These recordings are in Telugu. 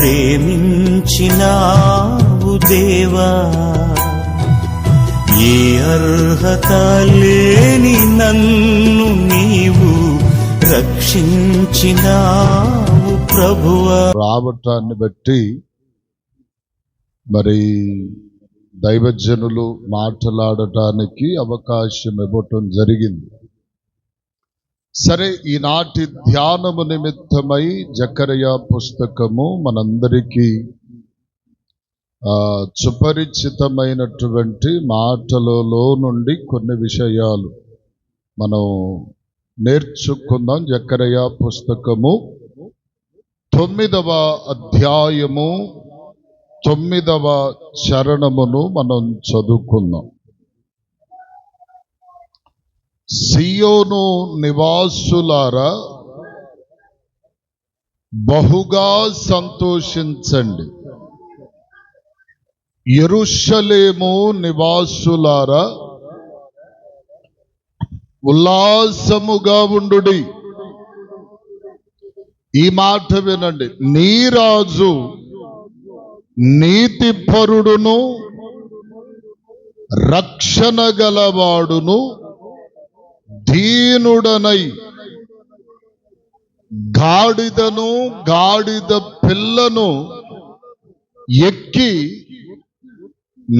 ప్రేమించినావు దేవా, ఏ అర్హత లేని నన్ను నీవు రక్షించినావు ప్రభువా. రావటాన్ని బట్టి మరి దైవజనులు మాట్లాడటానికి అవకాశం ఇవ్వటం జరిగింది. సరే, ఈనాటి ధ్యానము నిమిత్తమై జకర్యా పుస్తకము మనందరికీ సుపరిచితమైనటువంటి మాటలలో నుండి కొన్ని విషయాలు మనం నేర్చుకుందాం. జకర్యా పుస్తకము 9వ అధ్యాయము 9వ చరణమును మనం చదువుకుందాం. సియోను నివాసులారా, బహుగా సంతోషించండి. యెరూషలేము నివాసులారా, ఉల్లాసముగా ఉండుడి. ఈ మాట వినండి. నీ రాజు నీతిపరుడును రక్షణ గలవాడును దీనుడనై గాడిదను గాడిద పిల్లను ఎక్కి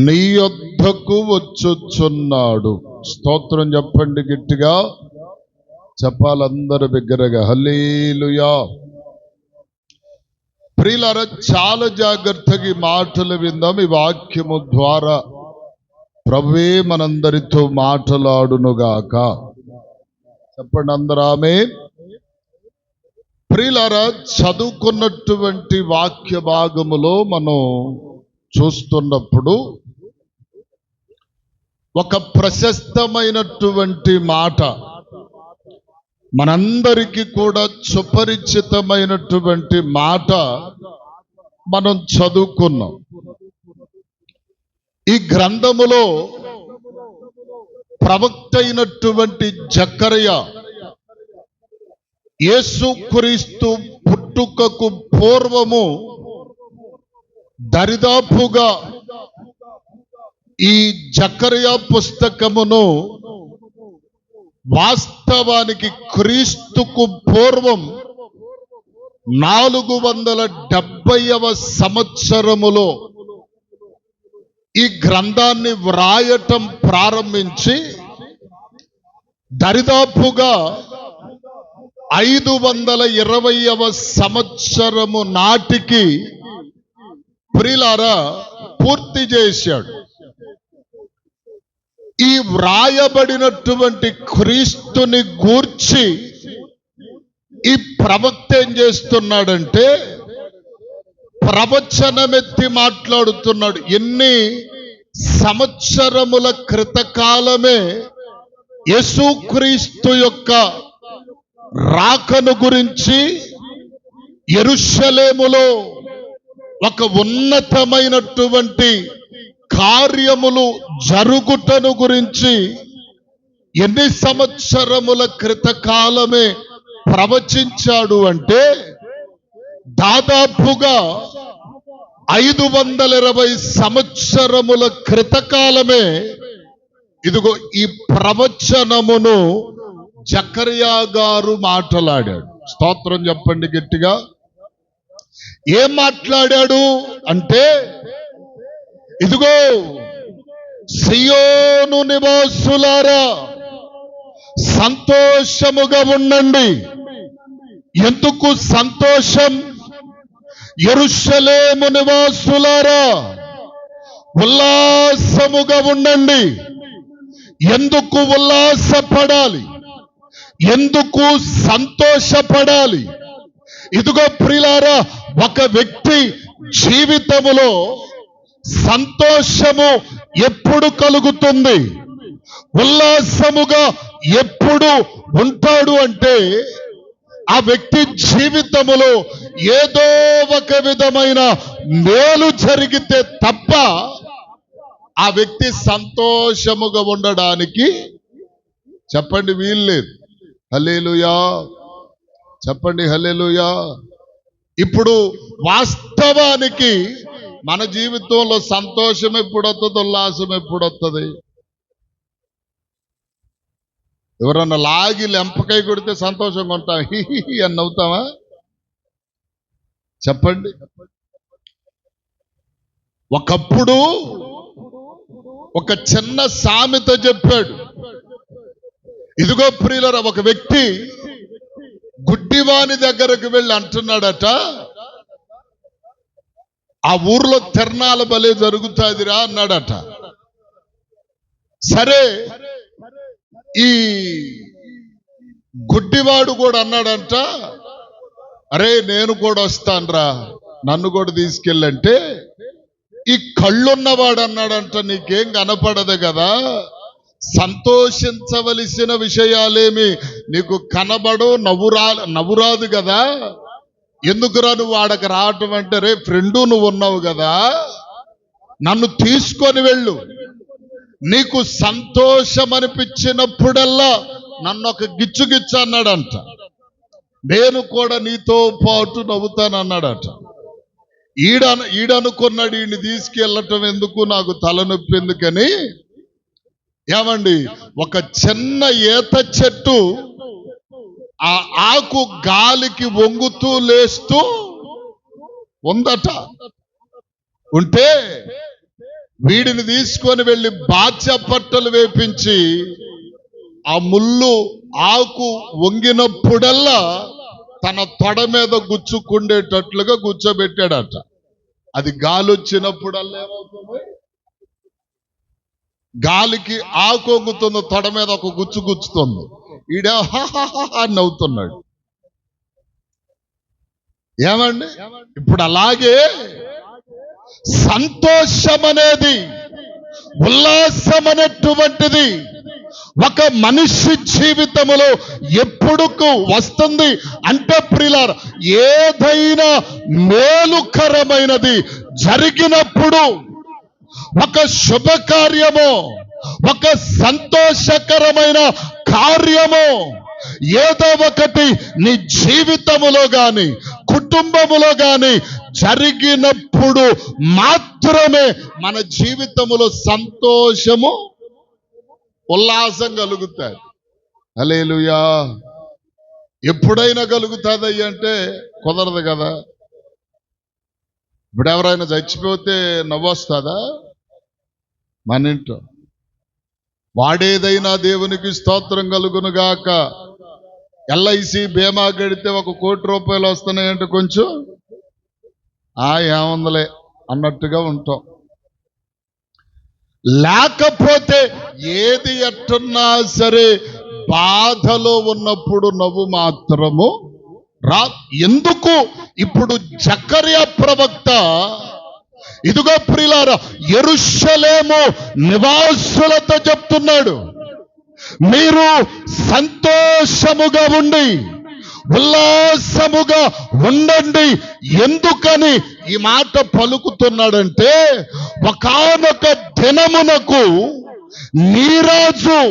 నీ యొద్దకు వచ్చుచున్నాడు. స్తోత్రం చెప్పండి, గట్టిగా చెప్పాలందరి బిగ్గరగా. హల్లెలూయా. ప్రియులారా, చాలా జాగ్రత్తగా ఈ మాటలు విందాం. ఈ వాక్యము ద్వారా ప్రభువే మనందరితో మాట్లాడునుగాక. చెప్పండి అందరూ ఆమేన్. ప్రియులారా, చదువుకున్నటువంటి వాక్య భాగములో మనం చూస్తున్నప్పుడు ఒక ప్రశస్తమైనటువంటి మాట, మనందరికీ కూడా సుపరిచితమైనటువంటి మాట మనం చదువుకున్నాం. ఈ గ్రంథములో ప్రవక్త అయినటువంటి జకర్యా యేసుక్రీస్తు పుట్టుకకు పూర్వము దరిదాపుగా ఈ జకర్యా పుస్తకమును వాస్తవానికి క్రీస్తుకు పూర్వం 470వ సంవత్సరములో ఈ గ్రంథాన్ని వ్రాయటం ప్రారంభించి దరిదాపుగా 520వ సంవత్సరము నాటికి ప్రియులారా పూర్తి చేశాడు. ఈ వ్రాయబడినటువంటి క్రీస్తుని గూర్చి ఈ ప్రవక్త ఏం చేస్తున్నాడంటే ప్రవచనమెత్తి మాట్లాడుతున్నాడు. ఎన్ని సంవత్సరముల క్రితకాలమే యేసుక్రీస్తు యొక్క రాకను గురించి, యెరూషలేములో ఒక ఉన్నతమైనటువంటి కార్యములు జరుగుటను గురించి ఎన్ని సంవత్సరముల క్రితకాలమే ప్రవచించాడు అంటే దాదాపుగా 520 సంవత్సరముల క్రితకాలమే ఇదిగో ఈ ప్రవచనమును జకర్యా గారు మాట్లాడాడు. స్తోత్రం చెప్పండి గట్టిగా. ఏం మాట్లాడాడు అంటే, ఇదిగో సియోను నివాసులారా సంతోషముగా ఉండండి. ఎందుకు సంతోషం? యెరూషలేము నివాసులారా ఉల్లాసముగా ఉండండి. ఎందుకు ఉల్లాసపడాలి? ఎందుకు సంతోషపడాలి? ఇదిగో ప్రియులారా, ఒక వ్యక్తి జీవితములో సంతోషము ఎప్పుడు కలుగుతుంది, ఉల్లాసముగా ఎప్పుడు ఉంటాడు అంటే ఆ వ్యక్తి జీవితములో ఏదో ఒక విధమైన మేలు జరిగితే తప్ప ఆ వ్యక్తి సంతోషముగా ఉండడానికి చెప్పండి వీల్లేదు. హల్లెలూయా చెప్పండి, హల్లెలూయా. ఇప్పుడు వాస్తవానికి మన జీవితంలో సంతోషం ఎప్పుడు వస్తుంది, ఉల్లాసం ఎప్పుడు వస్తుంది? ఎవరన్నా లాగి లెంపకాయ కొడితే సంతోషంగా ఉంటాం, హి అని నవ్వుతామా? చెప్పండి. ఒకప్పుడు ఒక చిన్న సామెత చెప్పాడు. ఇదిగో ప్రియులరా, ఒక వ్యక్తి గుడ్డివాని దగ్గరకు వెళ్ళి అంటున్నాడట, ఆ ఊర్లో తిరణాల బలే జరుగుతాదిరా అన్నాడట. సరే, ఈ గుడ్డివాడు కూడా అన్నాడంట, అరే నేను కూడా వస్తానురా, నన్ను కూడా తీసుకెళ్ళంటే, ఈ కళ్ళున్నవాడు అన్నాడంట, నీకేం కనపడదు కదా, సంతోషించవలసిన విషయాలేమి నీకు కనబడు, నవ్వురాదు కదా, ఎందుకురా నువ్వు వాడకు రావటం అంటే, రే ఫ్రెండు నువ్వు ఉన్నావు కదా, నన్ను తీసుకొని వెళ్ళు, నీకు సంతోషం అనిపించినప్పుడల్లా నన్ను ఒక గిచ్చు అన్నాడంట, నేను కూడా నీతో పాటు నవ్వుతాను అన్నాడట. ఈడనుకున్నాడు, ఈయన్ని తీసుకెళ్ళటం ఎందుకు, నాకు తలనొప్పి ఎందుకని, ఏమండి ఒక చిన్న ఈత చెట్టు ఆ ఆకు గాలికి వంగుతూ లేస్తూ ఉందట. ఉంటే వీడిని తీసుకొని వెళ్ళి బాధ్యపట్టలు వేపించి ఆ ముళ్ళు ఆకు వంగినప్పుడల్లా తన తొడ మీద గుచ్చుకుండేటట్లుగా కూర్చోబెట్టాడట. అది గాలి వచ్చినప్పుడల్లా ఏమవుతుంది, గాలికి ఆకు వంగుతుంది, తొడ మీద ఒక గుచ్చుతుంది, ఈడ అని నవ్వుతున్నాడు. ఏమండి, ఇప్పుడు అలాగే సంతోషం అనేది, ఉల్లాసం అనేటువంటిది ఒక మనిషి జీవితంలో ఎప్పుడు వస్తుంది అంటే ప్రియులారా, ఏదైనా మేలుకరమైనది జరిగినప్పుడు, ఒక శుభకార్యము, ఒక సంతోషకరమైన కార్యము ఏదో ఒకటి నీ జీవితములో గాని కుటుంబములో గాని జరిగినప్పుడు మాత్రమే మన జీవితములో సంతోషము, ఉల్లాసం కలుగుతాయి. హల్లెలూయా. ఎప్పుడైనా కలుగుతుంది అంటే కుదరదు కదా. ఇప్పుడు ఎవరైనా చచ్చిపోతే నవ్వొస్తుందా? మన ఇంట్లో వాడేదైనా దేవునికి స్తోత్రం కలుగును గాక, ఎల్ఐసి బీమా కడితే 1 కోటి రూపాయలు వస్తున్నాయంటే కొంచెం ఏముందలే అన్నట్టుగా ఉంటాం. లేకపోతే ఏది ఎట్టున్నా సరే బాధలో ఉన్నప్పుడు నవ్వు మాత్రము రా. ఎందుకు? ఇప్పుడు జకర్యా ప్రవక్త, ఇదిగో ప్రియులారా, యెరూషలేము నివాసులతో చెప్తున్నాడు, మీరు సంతోషముగా ఉండి ఉల్లాసముగా ఉండండి. ఎందుకని ఈ మాట పలుకుతున్నాడంటే, ఒకానొక దినమునకు నీ రాజు,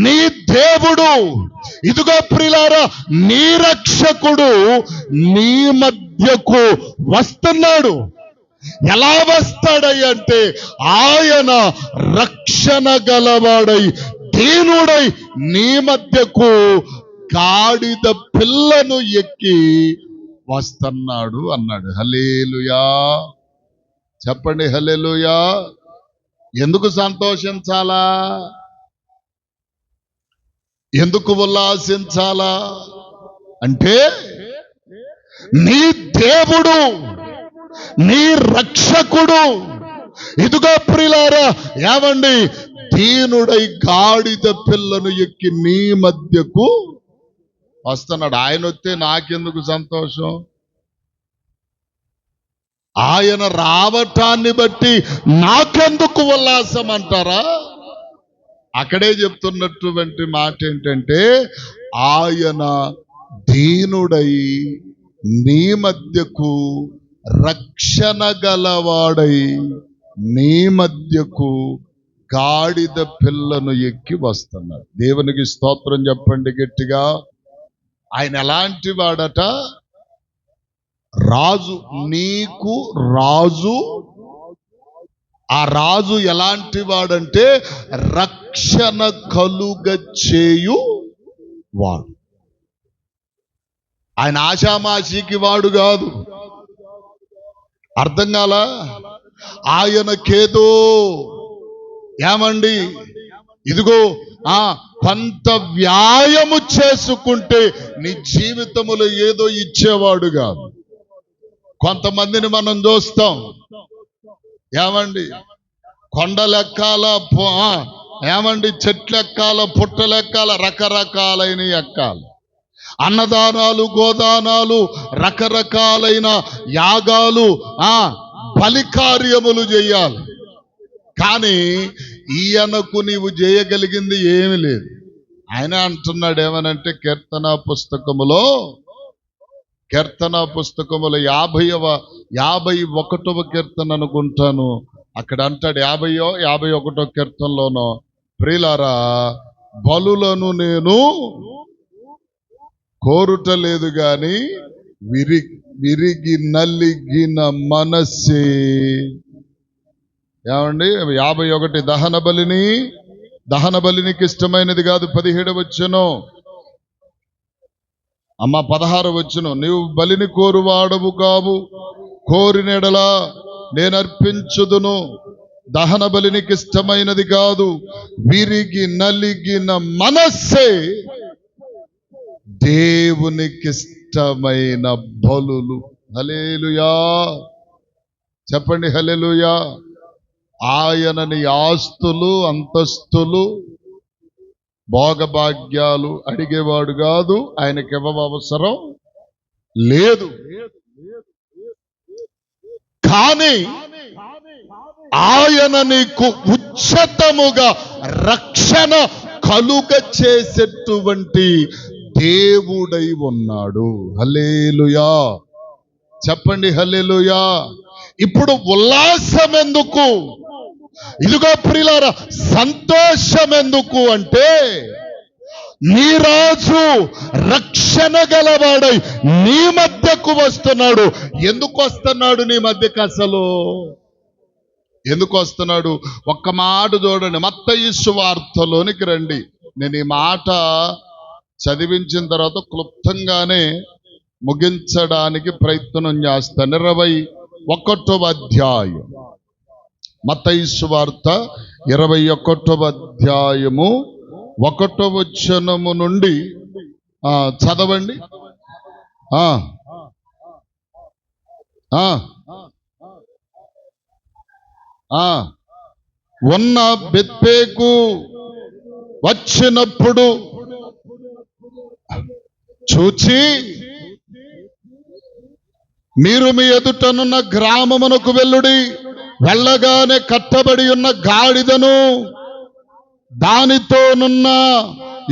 నీ దేవుడు, ఇదిగో ప్రియులారా, నీ రక్షకుడు నీ మధ్యకు వస్తున్నాడు. ఎలా వస్తాడయ్యంటే, ఆయన రక్షణ గలవాడై దీనుడై నీ మధ్యకు గాడిద పిల్లను ఎక్కి వస్తున్నాడు అన్నాడు. హల్లెలూయా. చెప్పండి హల్లెలూయా. ఎందుకు సంతోషించాలా? ఎందుకు ఉల్లాసించాలా అంటే, నీ దేవుడు, నీ రక్షకుడు, ఇదిగో ప్రియులారా, ఏమండి, దీనుడై గాడిద పిల్లను ఎక్కి నీ మధ్యకు వస్తున్నాడు. ఆయన వస్తే నాకెందుకు సంతోషం? ఆయన రావటాన్ని బట్టి నాకెందుకు ఉల్లాసం అంటారా? అక్కడే చెప్తున్నటువంటి మాట ఏంటంటే, ఆయన దీనుడై నీ మధ్యకు, రక్షణ గలవాడై నీ మధ్యకు గాడిద పిల్లను ఎక్కి వస్తున్నాడు. దేవునికి స్తోత్రం చెప్పండి గట్టిగా. ఆయన ఎలాంటి వాడట? రాజు, నీకు రాజు. ఆ రాజు ఎలాంటి వాడంటే రక్షణ కలుగ చేయు వాడు. ఆయన ఆషామాషికి వాడు కాదు. అర్థం కాలా? ఆయనకేదో ఏమండి, ఇదిగో కొంత వ్యాయము చేసుకుంటే నీ జీవితములో ఏదో ఇచ్చేవాడు కాదు. కొంతమందిని మనం చూస్తాం, ఏమండి కొండలెక్కాల, ఏమండి చెట్లెక్కాల, పుట్టలెక్కాల, రకరకాలైన ఎక్కాలి. అన్నదానాలు, గోదానాలు, రకరకాలైన యాగాలు, బలికార్యములు చేయాలి. కానీ ఈయనకు నీవు చేయగలిగింది ఏమీ లేదు. ఆయన అంటున్నాడు ఏమనంటే కీర్తన పుస్తకములో 51వ కీర్తన అనుకుంటాను, అక్కడ అంటాడు 51వ కీర్తనలోనో, ప్రియులారా బలులను నేను కోరుట లేదు గాని విరిగి నలిగిన మనస్సే. ఏమండి 51 దహన బలినికి ఇష్టమైనది కాదు. 17వ వచనం, 16వ వచనం, నీవు బలిని కోరువాడవు కావు, కోరినెడలా నేను అర్పించుదును. దహన బలినికి ఇష్టమైనది కాదు, విరిగి నలిగిన మనస్సే దేవునికిష్టమైన బలులు. హల్లెలూయా చెప్పండి, హల్లెలూయా. ఆయనని ఆస్తులు, అంతస్తులు, భోగభాగ్యాలు అడిగేవాడు కాదు. ఆయనకి అవసరం లేదు. కానీ ఆయన నీకు ఉచితముగా రక్షణ కలుగ చేసేటువంటి దేవుడై ఉన్నాడు. హల్లెలూయా చెప్పండి, హల్లెలూయా. ఇప్పుడు ఉల్లాసం ఎందుకు? ఇదిగో ప్రియులారా, సంతోషం ఎందుకు అంటే నీ రాజు రక్షణ గలవాడై నీ మధ్యకు వస్తున్నాడు. ఎందుకు వస్తున్నాడు నీ మధ్యకు? అసలు ఎందుకు వస్తున్నాడు? ఒక్క మాట చూడండి, మత్తయి సువార్తలోనికి రండి. నేను ఈ మాట చదివించిన తర్వాత క్లుప్తంగానే ముగించడానికి ప్రయత్నం చేస్తాను. 21వ అధ్యాయం, మత్తయి సువార్త 21వ అధ్యాయము 1వ వచనము నుండి చదవండి. ఉన్న బెత్పేకు వచ్చినప్పుడు చూచి, మీరు మీ ఎదుటనున్న గ్రామమునకు వెళ్ళుడి. వెళ్ళగానే కట్టబడి ఉన్న గాడిదను దానితోనున్న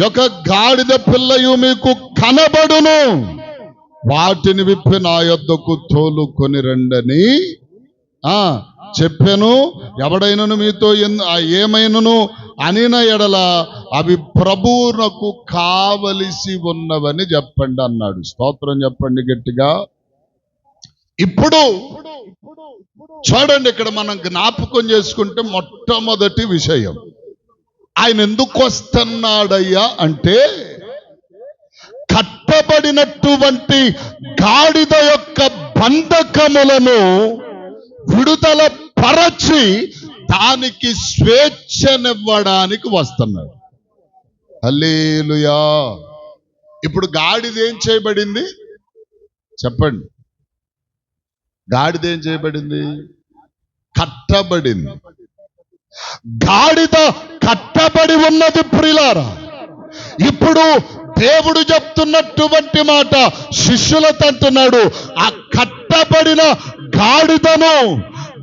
ఒక గాడిద పిల్లయు మీకు కనబడును. వాటిని విప్పి నా యొద్దకు తోలుకొని రండని చెప్పాను. ఎవడైనను మీతో ఏమైనను అనిన ఎడల అవి ప్రభువునకు కావలసి ఉన్నవని చెప్పండి అన్నాడు. స్తోత్రం చెప్పండి గట్టిగా. ఇప్పుడు చూడండి, ఇక్కడ మనం జ్ఞాపకం చేసుకుంటే మొట్టమొదటి విషయం, ఆయన ఎందుకు వస్తున్నాడయ్యా అంటే కట్టబడినటువంటి గాడిద యొక్క బంధకములను విడుదల పరచి దానికి స్వేచ్ఛనివ్వడానికి వస్తున్నాడు. హల్లెలూయా. ఇప్పుడు గాడిద ఏం చేయబడింది చెప్పండి? గాడిద ఏం చేయబడింది? కట్టబడింది. గాడిద కట్టబడి ఉన్నది ప్రియులారా. ఇప్పుడు దేవుడు చెప్తున్నటువంటి మాట శిష్యులతో అంటున్నాడు, ఆ కట్టబడిన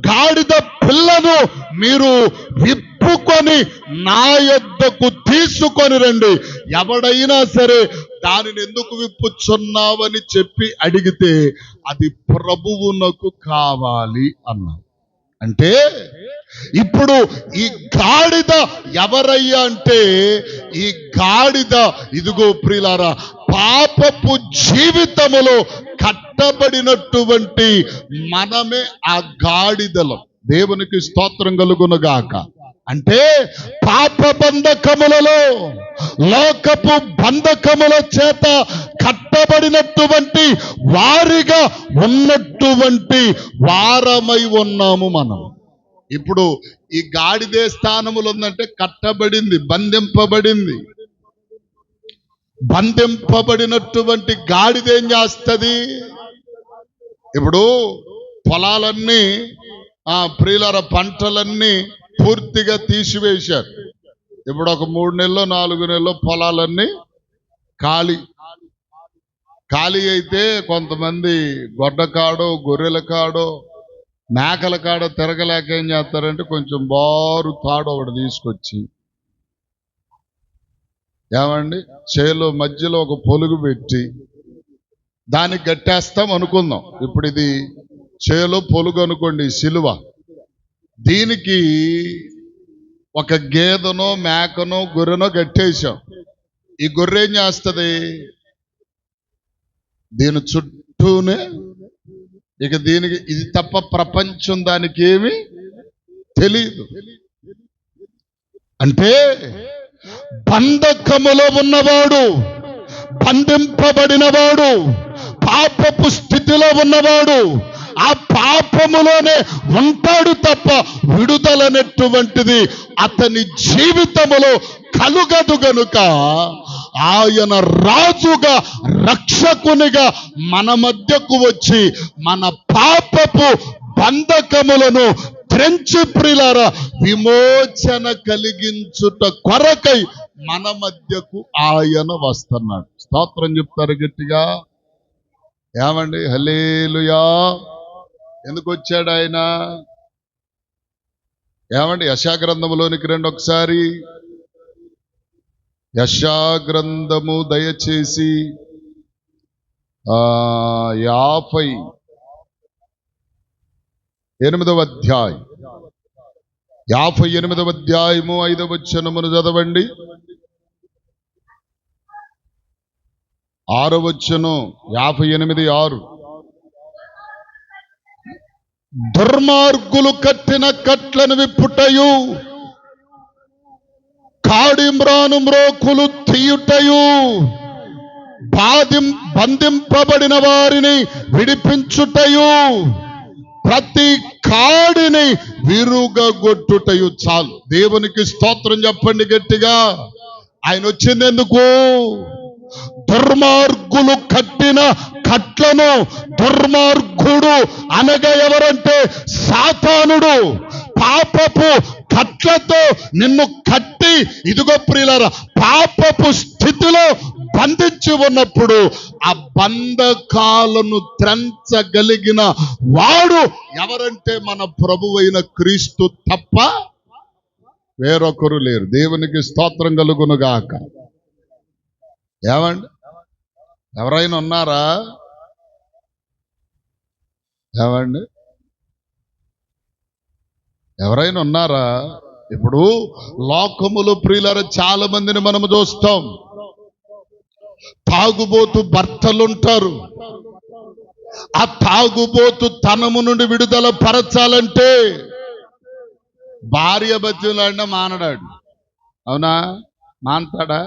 గాడిద పిల్లను మీరు విప్పుకొని నా యొద్దకు తీసుకొని రండి. ఎవడైనా సరే దానిని ఎందుకు విప్పుచున్నావని చెప్పి అడిగితే అది ప్రభువునకు కావాలి అన్నాడు. అంటే ఇప్పుడు ఈ గాడిద ఎవరయ్యా అంటే, ఈ గాడిద ఇదిగో ప్రియులారా పాపపు జీవితములో కట్టబడినటువంటి మనమే ఆ గాడిదలం. దేవునికి స్తోత్రం కలుగునుగాక. అంటే పాప బంధకములలో, లోకపు బంధకముల చేత కట్టబడినటువంటి వారిగా ఉన్నటువంటి వారమై ఉన్నాము మనం. ఇప్పుడు ఈ గాడిదే స్థానములు ఉందంటే కట్టబడింది, బంధింపబడింది. బంధింపబడినటువంటి గాడిద ఏం చేస్తుంది? ఇప్పుడు పొలాలన్నీ ప్రియులార పంటలన్నీ పూర్తిగా తీసివేశారు. ఇప్పుడు ఒక 3 నెలలో 4 నెలలో పొలాలన్నీ ఖాళీ అయితే కొంతమంది గొడ్డ కాడో, గొర్రెల కాడో, మేకల కాడో తిరగలేక ఏం చేస్తారంటే కొంచెం బారు తాడు ఒకటి తీసుకొచ్చి ఏమండి చేలో మధ్యలో ఒక పొలుగు పెట్టి దానికి గట్టేస్తాం అనుకుందాం. ఇప్పుడు ఇది చేలో పొలుగు అనుకోండి, సిలువ. దీనికి ఒక గేదెనో, మేకనో, గొర్రెనో గట్టేసాం. ఈ గొర్రె ఏం చేస్తుంది? దీని చుట్టూనే ఇక దీనికి ఇది తప్ప ప్రపంచం దానికి ఏమి తెలియదు. అంటే బంధకములో ఉన్నవాడు, బంధింపబడినవాడు, పాపపు స్థితిలో ఉన్నవాడు ఆ పాపములోనే ఉంటాడు తప్ప విడుదలనేటువంటిది అతని జీవితములో కలుగదు. గనుక ఆయన రాజుగా, రక్షకునిగా మన మధ్యకు వచ్చి మన పాపపు బంధకములను త్రెంచి ప్రియులారా విమోచన కలిగించుట కొరకై మన మధ్యకు ఆయన వస్తున్నాడు. స్తోత్రం చెప్తారు గట్టిగా. ఏమండి? హల్లెలూయా. ఎందుకు వచ్చాడు ఆయన? ఏమండి? యెషయా గ్రంథములోనికి రండి ఒకసారి. యెషయా గ్రంథము దయచేసి 58వ అధ్యాయం, 58వ అధ్యాయము 5వ వచనమును చదవండి. 6వ వచనం, 58:6. దుర్మార్గులు కట్టిన కట్లను విప్పుటయు, కాడిమ్రాను మ్రోకులు తీయుటయు, బంధింపబడిన వారిని విడిపించుటయు, ప్రతి కాడిని విరుగగొట్టుటయు. చాలు. దేవునికి స్తోత్రం చెప్పండి గట్టిగా. ఆయన వచ్చింది ఎందుకు? దుర్మార్గులు కట్టిన కట్లను, దుర్మార్గుడు అనగా ఎవరంటే సాతానుడు, పాపపు కట్లతో నిన్ను కట్టి ఇదిగో ప్రియులారా పాపపు స్థితిలో బంధించి ఉన్నప్పుడు ఆ బంధకాలను త్రెంచగలిగిన వాడు ఎవరంటే మన ప్రభువైన క్రీస్తు తప్ప వేరొకరు లేరు. దేవునికి స్తోత్రం కలుగునుగాక. ఏమండి? ఎవరైనా ఉన్నారా? ఏమండి? ఎవరైనా ఉన్నారా? ఇప్పుడు లోకములో ప్రియులారా చాలా మందిని మనము చూస్తాం. తాగుబోతు భర్తలుంటారు. ఆ తాగుబోతు తనము నుండి విడుదల పరచాలంటే భార్య బతిలాడినా మానడాడు. అవునా? మానతాడా?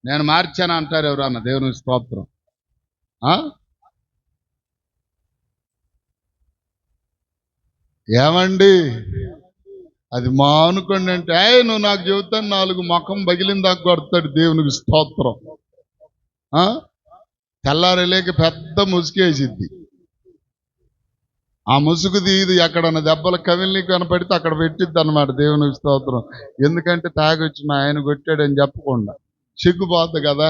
నేను మార్చాను అంటారు ఎవరన్నా. దేవుని స్తోత్రం. ఏమండి? అది మానుకోండి అంటే నువ్వు నాకు చెబుతాను 4 ముఖం పగిలిందాకా కొడతాడు. దేవునికి స్తోత్రం. తెల్లారిలేక పెద్ద ముసుగేసిద్ది. ఆ ముసుగు తీది ఎక్కడన్నా దెబ్బలు కవిల్ని కనపడితే అక్కడ పెట్టిద్ది అన్నమాట. దేవునికి స్తోత్రం. ఎందుకంటే తాగొచ్చి మా ఆయన కొట్టాడని చెప్పకుండా సిగ్గుపోద్ది కదా.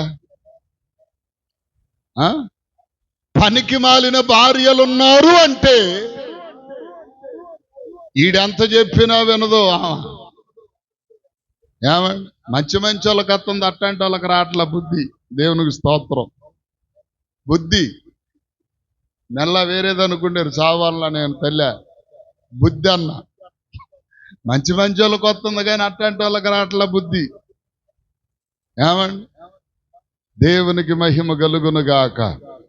పనికి మాలిన భార్యలున్నారు అంటే ఈడెంత చెప్పినా వినదు. ఏమండి? మంచి వాళ్ళకి వస్తుంది, అట్లాంటి వాళ్ళకి రావట్ల బుద్ధి. దేవునికి స్తోత్రం. బుద్ధి నెల వేరేదనుకుంటారు. సావాలని నేను తల్లి బుద్ధి అన్న. మంచి వాళ్ళకి వస్తుంది కానీ అట్లాంటి వాళ్ళకి రావట్ల బుద్ధి. ఏమండి? దేవునికి మహిమ కలుగునుగాక.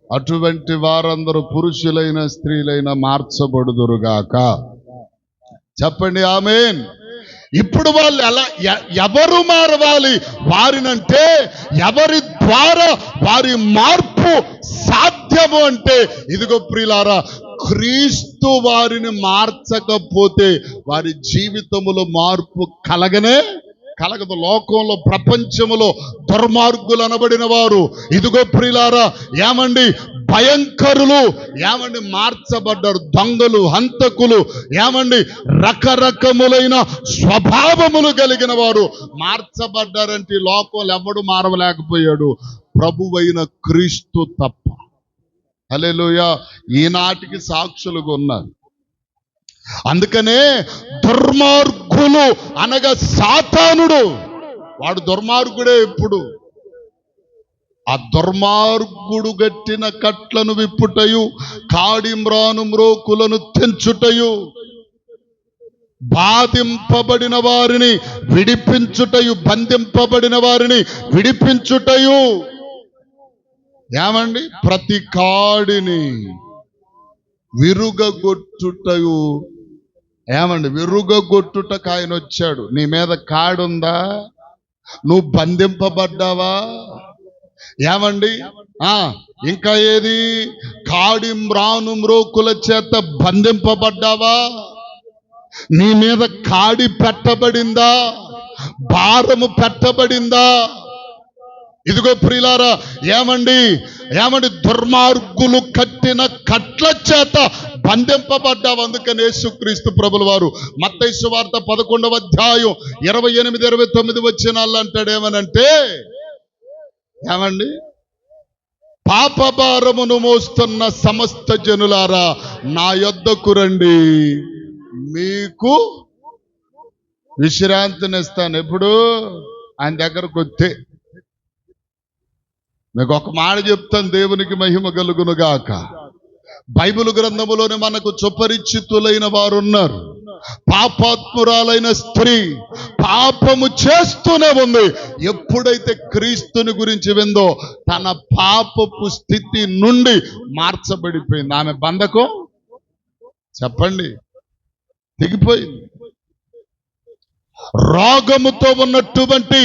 అటువంటి వారందరూ పురుషులైన స్త్రీలైన మార్చబడుదురుగాక. చెప్పండి ఆమేన్. ఇప్పుడు వాళ్ళు ఎవరు మారవాలి వారినంటే, ఎవరి ద్వారా వారి మార్పు సాధ్యము అంటే, ఇదిగో ప్రియులారా, క్రీస్తు వారిని మార్చకపోతే వారి జీవితములో మార్పు కలగదు. లోకంలో ప్రపంచములో దుర్మార్గులు అనబడిన వారు, ఇదిగో ప్రియులారా, ఏమండి, భయంకరులు, ఏమండి, మార్చబడ్డారు. దొంగలు, హంతకులు, ఏమండి, రకరకములైన స్వభావములు కలిగిన వారు మార్చబడ్డారంటే లోకంలో ఎవడు మారవలేకపోయాడు, ప్రభువైన క్రీస్తు తప్ప. హల్లెలూయా. ఈనాటికి సాక్షులుగా ఉన్నారు. అందుకనే దుర్మార్గులు అనగా సాతానుడు, వాడు దుర్మార్గుడే. ఎప్పుడు ఆ దుర్మార్గుడు గట్టిన కట్లను విప్పుటయు, కాడిమ్రాను మ్రోకులను తెంచుటయు, బాధింపబడిన వారిని విడిపించుటయు, బంధింపబడిన వారిని విడిపించుటయు, ఏమండి, ప్రతి కాడిని విరుగగొట్టుటయు, ఏమండి, విరుగగొట్టుటకు ఆయన వచ్చాడు. నీ మీద కాడుందా? నువ్వు బంధింపబడ్డావా? ఏమండి, ఇంకా ఏది, కాడిమ్రాను మ్రోకుల చేత బంధింపబడ్డావా? నీ మీద కాడి పెట్టబడిందా? భారము పెట్టబడిందా? ఇదిగో ప్రియులారా, ఏమండి, దుర్మార్గులు కట్టిన కట్ల చేత బంధింపబడ్డావు. అందుకని యేసుక్రీస్తు ప్రభుల వారు మత్తయి సువార్త 11వ అధ్యాయం 28, 29 వచనాలు అంటాడు. ఏమనంటే, ఏమండి, పాపభారమును మోస్తున్న సమస్త జనులారా నా యొద్దకు రండి, మీకు విశ్రాంతినిస్తాను. ఎప్పుడు? ఆయన దగ్గరకు వస్తే. మీకు ఒక మాట చెప్తాను, దేవునికి మహిమ కలుగును గాక. బైబిల్ గ్రంథములోని మనకు సుపరిచితులైన వారు ఉన్నారు. పాపాత్మురాలైన స్త్రీ పాపము చేస్తూనే ఉంది. ఎప్పుడైతే క్రీస్తుని గురించి విందో తన పాపపు స్థితి నుండి మార్చబడిపోయింది. ఆమె బంధకం, చెప్పండి, తెగిపోయింది. రోగముతో ఉన్నటువంటి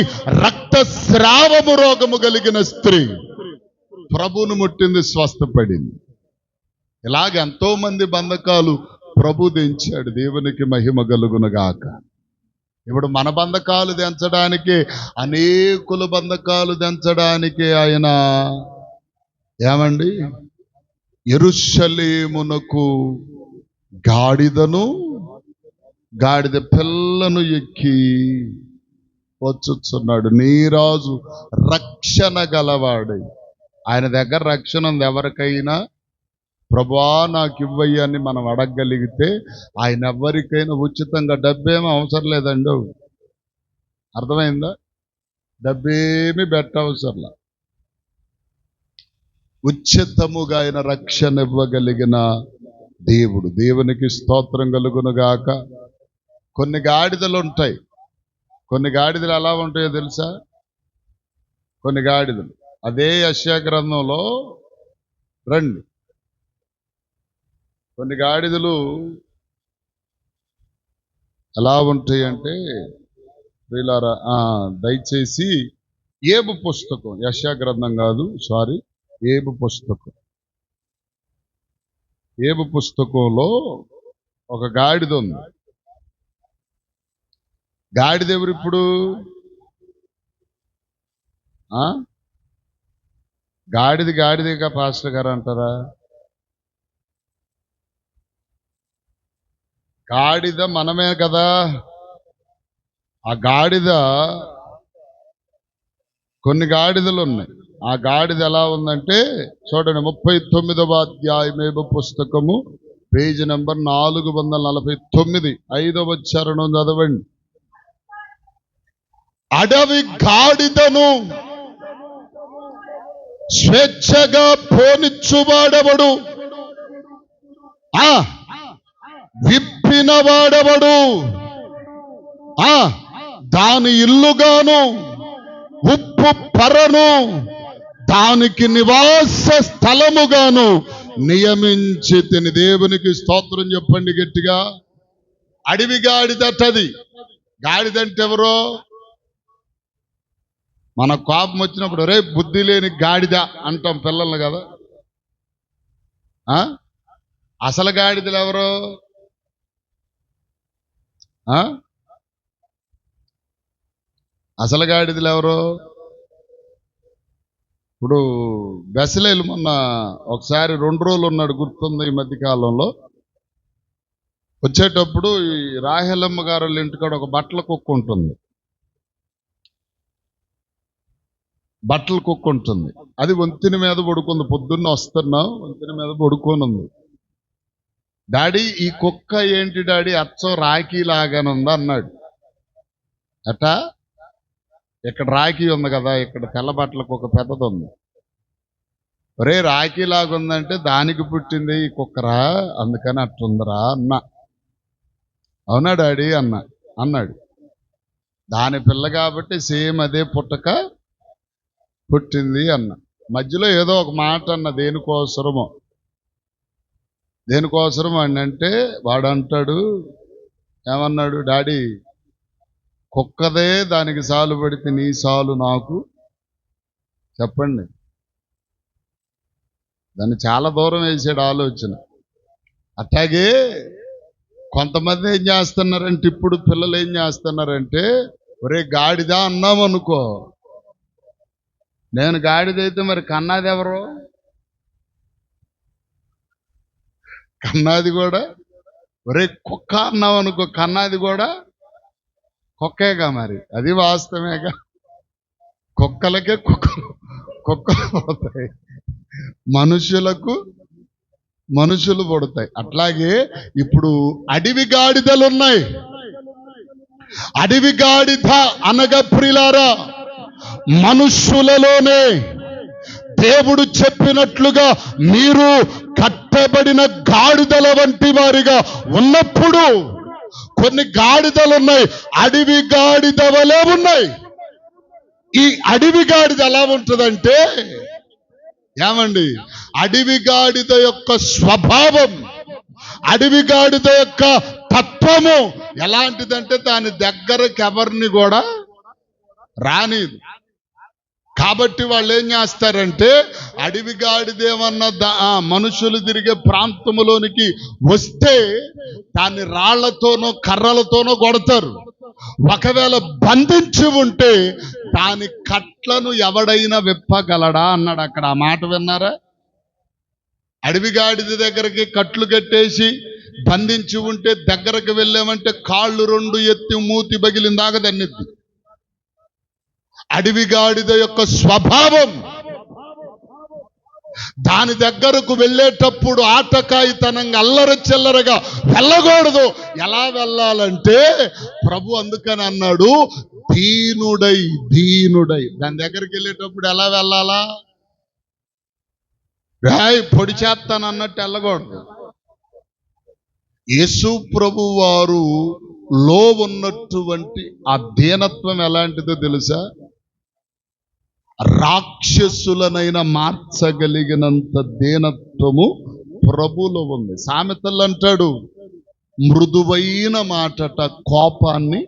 రక్తస్రావము రోగము కలిగిన స్త్రీ ప్రభువును ముట్టింది, స్వస్థపడింది. ఇలాగ ఎంతో మంది బంధకాలు ప్రభు దించాడు. దేవునికి మహిమ కలుగునుగాక. ఇప్పుడు మన బంధకాలు దించడానికి, అనేకుల బంధకాలు దించడానికి ఆయన, ఏమండి, యెరూషలేమునకు గాడిద పిల్లను ఎక్కి వచ్చుచున్నాడు. నీ రాజు రక్షణ గలవాడు. ఆయన దగ్గర రక్షణ ఉంది. ఎవరికైనా ప్రభువా నాకు ఇవ్వయ్య అని మనం అడగగలిగితే ఆయన ఎవరికైనా ఉచితంగా, డబ్బేమీ అవసరం లేదండి. అర్థమైందా? డబ్బేమి పెట్టవసరంలా. ఉచితముగా ఆయన రక్షణ ఇవ్వగలిగిన దేవుడు. దేవునికి స్తోత్రం కలుగునుగాక. కొన్ని గాడిదలు ఉంటాయి. కొన్ని గాడిదలు ఎలా ఉంటాయో తెలుసా? కొన్ని గాడిదలు, అదే యెషయా గ్రంథంలో రండి, కొన్ని గాడిదలు ఎలా ఉంటాయి అంటే, ప్రియులారా, దయచేసి ఏబు పుస్తకం, యెషయా గ్రంథం కాదు, సారీ, ఏబు పుస్తకం. ఏబు పుస్తకంలో ఒక గాడిద ఉంది. గాడిద ఎవరు ఇప్పుడు? గాడిదిగా పాస్టర్ గారు అంటారా? గాడిద మనమే కదా. ఆ గాడిద, కొన్ని గాడిదలు ఉన్నాయి. ఆ గాడిద ఎలా ఉందంటే చూడండి, 39వ అధ్యాయం ఏబు పుస్తకము, పేజీ నెంబర్ 449, 5వ చరణం చదవండి. అడవి గాడిదను స్వేచ్ఛగా పోనిచ్చువాడెవడు? విప్పినవాడెవడు? దాని ఇల్లుగాను ఉప్పు పరను దానికి నివాస స్థలముగాను నియమించి తిని. దేవునికి స్తోత్రం చెప్పండి గట్టిగా. అడవి గాడిదటది. గాడిదంటే ఎవరో? మన కోపం వచ్చినప్పుడు రే బుద్ధి లేని గాడిద అంటాం పిల్లల్ని కదా. అసలు గాడిదలు ఎవరు? అసలు గాడిదలు ఎవరు? ఇప్పుడు బెసలేలు మొన్న ఒకసారి 2 రోజులు ఉన్నాడు, గుర్తుంది. ఈ మధ్య కాలంలో వచ్చేటప్పుడు ఈ రాహెలమ్మ గారు వాళ్ళ ఇంటికాడ ఒక బట్టల కుక్క ఉంటుంది. అది వంతెన మీద పడుకుంది. పొద్దున్న వస్తున్నాం, వంతెన మీద పడుకొని ఉంది. డాడీ ఈ కుక్క ఏంటి డాడీ అచ్చం రాఖీ లాగానుందా అన్నాడు. అట్టా ఇక్కడ రాఖీ ఉంది కదా, ఇక్కడ తెల్ల బట్టల కుక్క పెద్దది ఉంది. ఒరే రాఖీ లాగుందంటే దానికి పుట్టింది ఈ కుక్కరా, అందుకని అట్టుందరా అన్నా. అవునా డాడీ అన్నాడు. దాని పిల్ల కాబట్టి సేమ్ అదే పుట్టక పుట్టింది అన్న. మధ్యలో ఏదో ఒక మాట అన్న, దేనికోసరం అని అంటే వాడు అంటాడు, ఏమన్నాడు, డాడీ కుక్కదే దానికి సాలు పడితే నీ సాలు నాకు చెప్పండి. దాన్ని చాలా దూరం వేసాడు ఆలోచన. అట్లాగే కొంతమంది ఏం చేస్తున్నారంటే, ఇప్పుడు పిల్లలు ఏం చేస్తున్నారంటే, ఒరే గాడిదా అన్నామనుకో, నేను గాడిదైతే మరి కన్నాది ఎవరు? కన్నాది కూడా ఒరే కుక్క అన్నావు అనుకో, కన్నాది కూడా కుక్కేగా. మరి అది వాస్తవేగా. కుక్కలకే కుక్కలు పుడతాయి, మనుషులు పుడతాయి. అట్లాగే ఇప్పుడు అడవి గాడిదలు ఉన్నాయి. అడవి గాడిద అనగా ప్రియులారా, మనుష్యులలోనే దేవుడు చెప్పినట్లుగా మీరు కట్టబడిన గాడిదల వంటి వారిగా ఉన్నప్పుడు కొన్ని గాడిదలు ఉన్నాయి, అడవి గాడిద వలె ఉన్నాయి. ఈ అడవి గాడిద ఎలా ఉంటుందంటే, ఏమండి, అడవి గాడిద యొక్క స్వభావం, అడవి గాడిద యొక్క తత్వము ఎలాంటిదంటే దాని దగ్గరకు ఎవరిని కూడా రానిది. కాబట్టి వాళ్ళు ఏం చేస్తారంటే, అడవి గాడిదేమన్నా మనుషులు తిరిగే ప్రాంతములోనికి వస్తే దాన్ని రాళ్లతోనో కర్రలతోనో కొడతారు. ఒకవేళ బంధించి ఉంటే దాని కట్లను ఎవడైనా విప్పగలడా అన్నాడు అక్కడ. ఆ మాట విన్నారా? అడవి గాడిద దగ్గరికి కట్లు కట్టేసి బంధించి ఉంటే దగ్గరకు వెళ్ళామంటే కాళ్ళు 2 ఎత్తి మూతి పగిలిందాక దన్నిద్ది. అడవి గాడిద యొక్క స్వభావం. దాని దగ్గరకు వెళ్ళేటప్పుడు ఆటకాయితనంగా అల్లరి చిల్లరగా వెళ్ళకూడదు. ఎలా వెళ్ళాలంటే ప్రభు అందుకని అన్నాడు, దీనుడై. దాని దగ్గరికి వెళ్ళేటప్పుడు ఎలా వెళ్ళాలా? పొడి చేస్తాను అన్నట్టు వెళ్ళకూడదు. యేసు ప్రభు వారు లో ఉన్నటువంటి ఆ దీనత్వం ఎలాంటిదో తెలుసా? రాక్షసులనైనా మార్చగలిగినంత దీనత్వము ప్రభులో ఉంది. సామెతలు అంటాడు, మృదువైన మాటట కోపాన్ని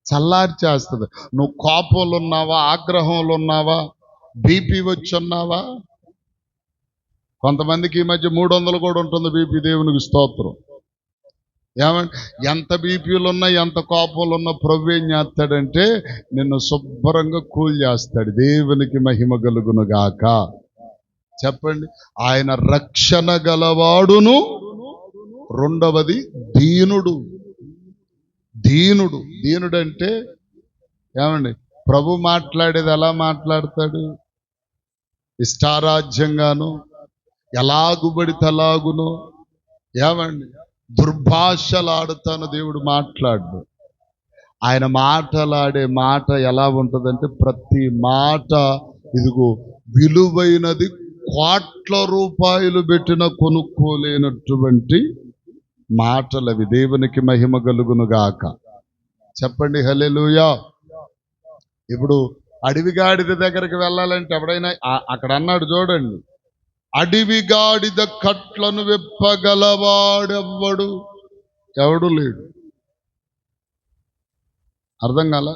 చల్లార్చేస్తుంది. నువ్వు కోపంలో ఉన్నావా, ఆగ్రహంలో ఉన్నావా, బీపీ వచ్చి ఉన్నావా? కొంతమందికి ఈ మధ్య 300 కూడా ఉంటుంది బీపీ. దేవునికి స్తోత్రం. ఏమంటే ఎంత బీపీలు ఉన్నా, ఎంత కోపంలో ఉన్నా ప్రభు ఏం చేస్తాడంటే నిన్ను శుభ్రంగా కూల్ చేస్తాడు. దేవునికి మహిమ కలుగును గాక. చెప్పండి. ఆయన రక్షణ గలవాడును, రెండవది దీనుడు అంటే ఏమండి, ప్రభు మాట్లాడేది ఎలా మాట్లాడతాడు? ఇష్టారాజ్యంగాను, ఎలాగుబడితే అలాగును. ఏమండి, దుర్భాషలాడుతాను దేవుడు మాట్లాడు. ఆయన మాటలాడే మాట ఎలా ఉంటుందంటే, ప్రతి మాట ఇదిగో విలువైనది, కోట్ల రూపాయలు పెట్టిన కొనుక్కోలేనటువంటి మాటలవి. దేవునికి మహిమ కలుగును గాక. చెప్పండి హల్లెలూయా. ఇప్పుడు అడవిగాడిద దగ్గరికి వెళ్ళాలంటే ఎవడైనా అక్కడ అన్నాడు చూడండి, అడవిగాడిద కట్లను విప్పగలవాడెవ్వడు, ఎవడు లేడు. అర్థం కాల.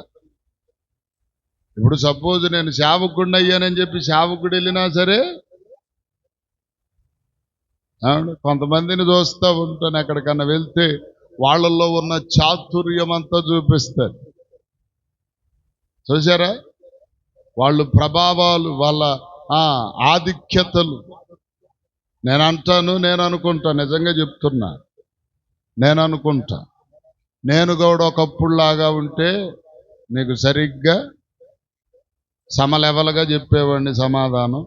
ఇప్పుడు సపోజ్ నేను సేవకుడిని అయ్యానని చెప్పి సేవకుడు వెళ్ళినా సరే కొంతమందిని చూస్తూ ఉంటాను, ఎక్కడికన్నా వెళ్తే వాళ్ళల్లో ఉన్న చాతుర్యం అంతా చూపిస్తారు. చూసారా, వాళ్ళు ప్రభావాలు, వాళ్ళ ఆధిక్యతలు. నేను అంటాను, నేను అనుకుంటా, నిజంగా చెప్తున్నా, నేను అనుకుంటా, నేను కూడా ఒకప్పుడులాగా ఉంటే నీకు సరిగ్గా సమలెవలుగా చెప్పేవాడిని సమాధానం.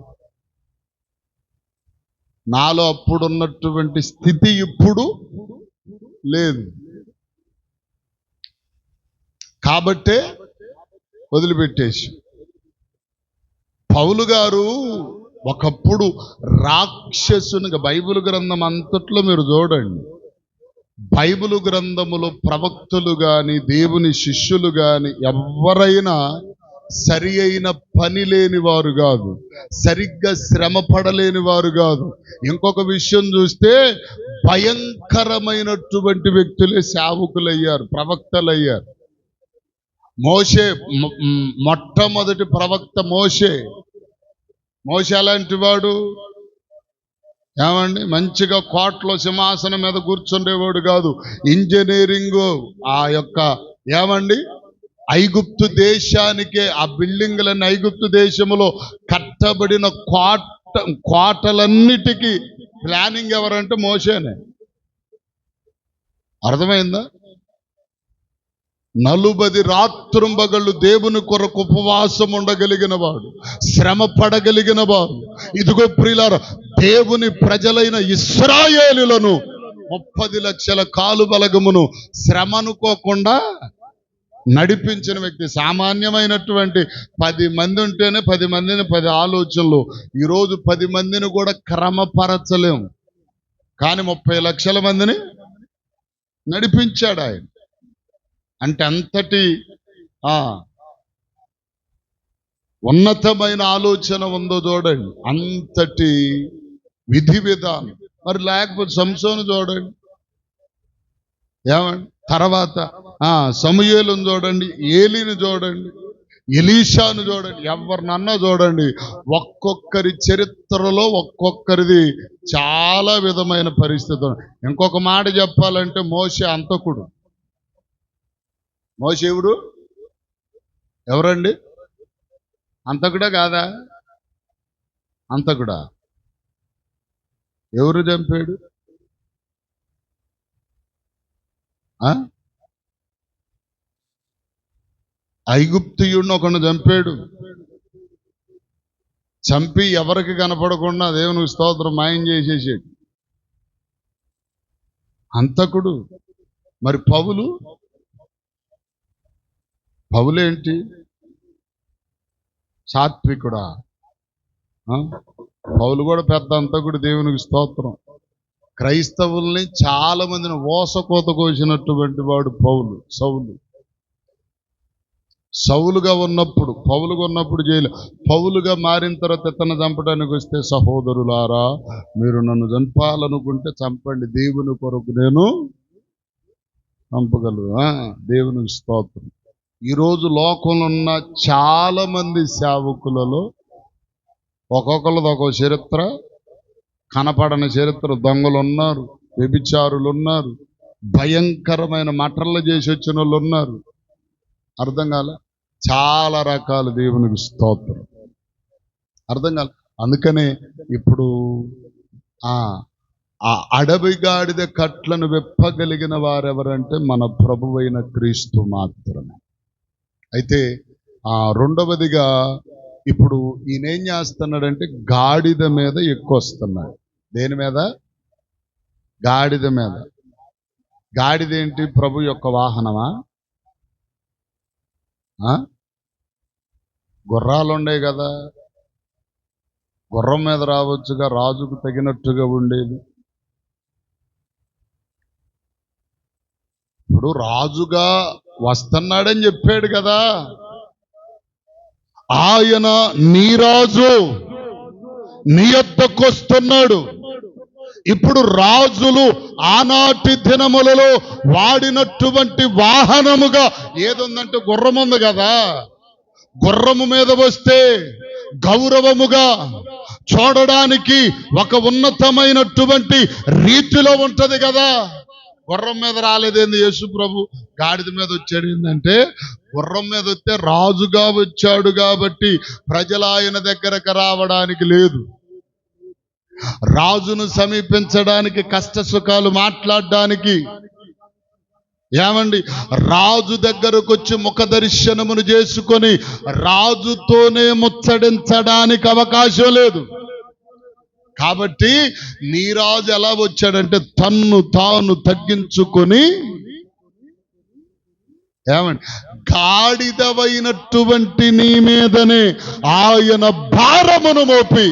నాలో అప్పుడున్నటువంటి స్థితి ఇప్పుడు లేదు, కాబట్టే వదిలిపెట్టేసి. పౌలు గారు ఒకప్పుడు రాక్షసునిగా, బైబిల్ గ్రంథం అంతట్లో మీరు చూడండి, బైబిల్ గ్రంథములో ప్రవక్తలు గాని దేవుని శిష్యులు గాని ఎవరైనా సరి అయిన పని లేని వారు కాదు, సరిగ్గా శ్రమ పడలేని వారు కాదు. ఇంకొక విషయం చూస్తే భయంకరమైనటువంటి వ్యక్తులే సేవకులయ్యారు, ప్రవక్తలయ్యారు. మోషే, మొట్టమొదటి ప్రవక్త మోషే అలాంటి వాడు. ఏమండి, మంచిగా కోటలో సింహాసనం మీద కూర్చుండేవాడు కాదు. ఇంజనీరింగ్ ఆ యొక్క ఏమండి ఐగుప్తు దేశానికే, ఆ బిల్డింగ్లన్నీ ఐగుప్తు దేశంలో కట్టబడిన కోటలన్నిటికీ ప్లానింగ్ ఎవరంటే మోషేనే. అర్థమైందా? 40 రాత్రుంబగళ్ళు దేవుని కొరకు ఉపవాసం ఉండగలిగిన వాడు, శ్రమ పడగలిగిన వాడు. ఇదిగో ప్రియులారా, దేవుని ప్రజలైన ఇశ్రాయేలులను 30 లక్షల కాలు బలగమును శ్రమ అనుకోకుండా నడిపించిన వ్యక్తి. సామాన్యమైనటువంటి 10 మంది ఉంటేనే 10 మందిని 10 ఆలోచనలు. ఈరోజు 10 మందిని కూడా క్రమపరచలేము, కానీ 30 లక్షల మందిని నడిపించాడు ఆయన. అంటే అంతటి ఉన్నతమైన ఆలోచన ఉందో చూడండి, అంతటి విధి విధానం. మరి లేకపోతే సంసోను చూడండి, ఏమండి, తర్వాత సమూయేలును చూడండి, ఏలీని చూడండి, ఎలీషాను చూడండి, ఎవరినన్నా చూడండి. ఒక్కొక్కరి చరిత్రలో ఒక్కొక్కరిది చాలా విధమైన పరిస్థితి. ఇంకొక మాట చెప్పాలంటే మోషే అంతకుడు. మోషేవుడు ఎవరండి? అంతకుడా కాదా? అంతకుడా? ఎవరు చంపాడు? ఐగుప్తియుడిని ఒకడు చంపాడు. చంపి ఎవరికి కనపడకుండా దేవునికి స్తోత్రం మాయం చేసేసాడు. అంతకుడు. మరి పౌలేంటి? సాత్వికుడా? పౌలు కూడా పెద్ద అంతకుడు, దేవునికి స్తోత్రం. క్రైస్తవుల్ని చాలా మందిని ఓసకోత కోసినటువంటి వాడు సౌలుగా ఉన్నప్పుడు, పౌలుగా ఉన్నప్పుడు జైలు, పౌలుగా మారిన తర్వాత ఇతను చంపడానికి వస్తే, సహోదరులారా మీరు నన్ను చంపాలనుకుంటే చంపండి, దేవుని కొరకు నేను చంపగలను. దేవునికి స్తోత్రం. ఈరోజు లోకంలో ఉన్న చాలా మంది సేవకులలో ఒక్కొక్కరిది ఒక్కొక్క చరిత్ర, కనపడని చరిత్ర. దొంగలు ఉన్నారు, వ్యభిచారులు ఉన్నారు, భయంకరమైన మటర్లు చేసి వచ్చిన వాళ్ళు ఉన్నారు. అర్థం కాల, చాలా రకాలు. దేవునికి స్తోత్రం. అర్థం కాల. అందుకనే ఇప్పుడు ఆ అడవిగాడిద కట్లను విప్పగలిగిన వారెవరంటే మన ప్రభువైన క్రీస్తు మాత్రమే. అయితే రెండవదిగా ఇప్పుడు ఈయన ఏం చేస్తున్నాడంటే గాడిద మీద ఎక్కువ వస్తున్నాడు. దేని మీద? గాడిద మీద. గాడిద ఏంటి? ప్రభు యొక్క వాహనమా? గుర్రాలు ఉండే కదా, గుర్రం మీద రావచ్చుగా, రాజుకు తగినట్టుగా ఉండేది. ఇప్పుడు రాజుగా వస్తున్నాడని చెప్పాడు కదా, ఆయన నీ రాజు, నీ యొద్దకు వస్తున్నాడు. ఇప్పుడు రాజులు ఆనాటి దినములలో వాడినటువంటి వాహనముగా ఏదుందంటే గుర్రం ఉంది కదా. గుర్రము మీద వస్తే గౌరవముగా చూడడానికి ఒక ఉన్నతమైనటువంటి రీతిలో ఉంటది కదా. గుర్రం మీద రాలేదేంది యేసు ప్రభు, గాడిద మీద వచ్చాడు. ఏంటంటే గుర్రం మీద వస్తే రాజుగా వచ్చాడు కాబట్టి ప్రజలు ఆయన దగ్గరకు రావడానికి లేదు. రాజును సమీపించడానికి, కష్ట సుఖాలు మాట్లాడడానికి, ఏమండి రాజు దగ్గరకు వచ్చి ముఖ దర్శనమును చేసుకొని రాజుతోనే ముచ్చడించడానికి అవకాశం లేదు. కాబట్టి నీ రాజు ఎలా వచ్చాడంటే తన్ను తాను తగ్గించుకొని, ఏమండి గాడిదవైనటువంటి నీ మీదనే ఆయన భారమును మోపి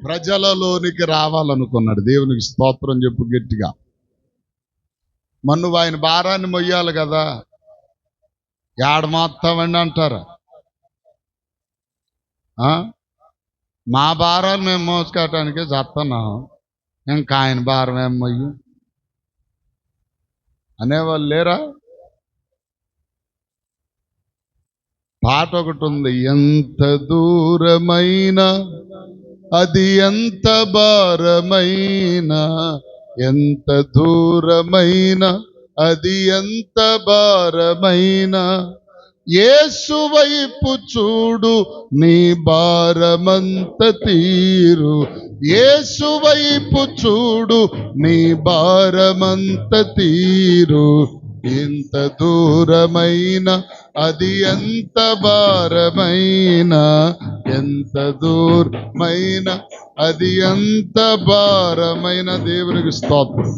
ప్రజలలోనికి రావాలనుకున్నాడు. దేవునికి స్తోత్రం చెప్పు గట్టిగా. నువ్వు ఆయన భారాన్ని మొయ్యాలి కదా. ఏడ మోస్తామండి అంటారా? మా భారాలు మేము మోసుకోవటానికే చేస్తున్నాం, ఇంకా ఆయన భారం ఏం మొయ్యి అనేవాళ్ళు లేరా? పాట ఒకటి ఉంది, ఎంత దూరమైన అది ఎంత భారమైన, ఎంత దూరమైన అది ఎంత భారమైన, యేసు వైపు చూడు నీ భారమంత తీరు, యేసు వైపు చూడు నీ భారమంత తీరు, ఎంత దూరమైన అది ఎంత భారమైన, ఎంత దూరమైన అది ఎంత భారమైన. దేవునికి స్తోత్రం.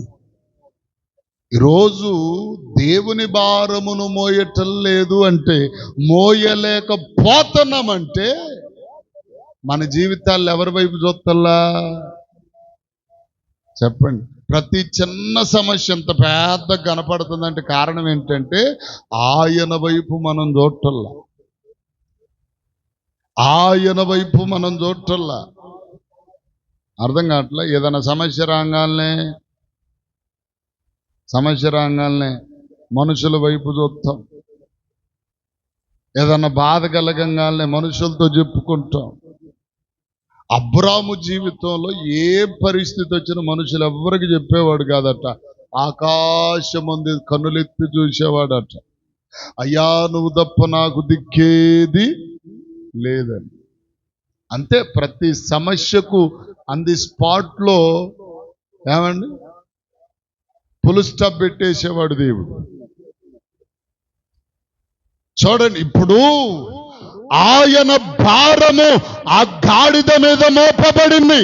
ఈరోజు దేవుని భారమును మోయటం లేదు అంటే, మోయలేకపోతున్నామంటే మన జీవితాలు ఎవరి వైపు చూస్తల్లా చెప్పండి. ప్రతి చిన్న సమస్య ఎంత పెద్ద కనపడుతుందంటే కారణం ఏంటంటే ఆయన వైపు మనం చూడటల్లా, ఆయన వైపు మనం చూడటల్లా. అర్థం కావట్లే. ఏదైనా సమస్య రాగానే మనుషుల వైపు చూస్తాం. ఏదన్నా బాధ కలగంగానే మనుషులతో చెప్పుకుంటాం. అబ్రాము జీవితంలో ఏ పరిస్థితి వచ్చినా మనుషులు ఎవ్వరికి చెప్పేవాడు కాదట. ఆకాశం ఉంది కన్నులెత్తి చూసేవాడట. అయ్యా నువ్వు తప్ప నాకు దిక్కేది లేదని. అంతే, ప్రతి సమస్యకు అంది స్పాట్లో ఏమండి ఫుల్ స్టాప్ పెట్టేసేవాడు దేవుడు. చూడండి, ఇప్పుడు ఆయన భారము ఆ గాడిద మీద మోపబడింది.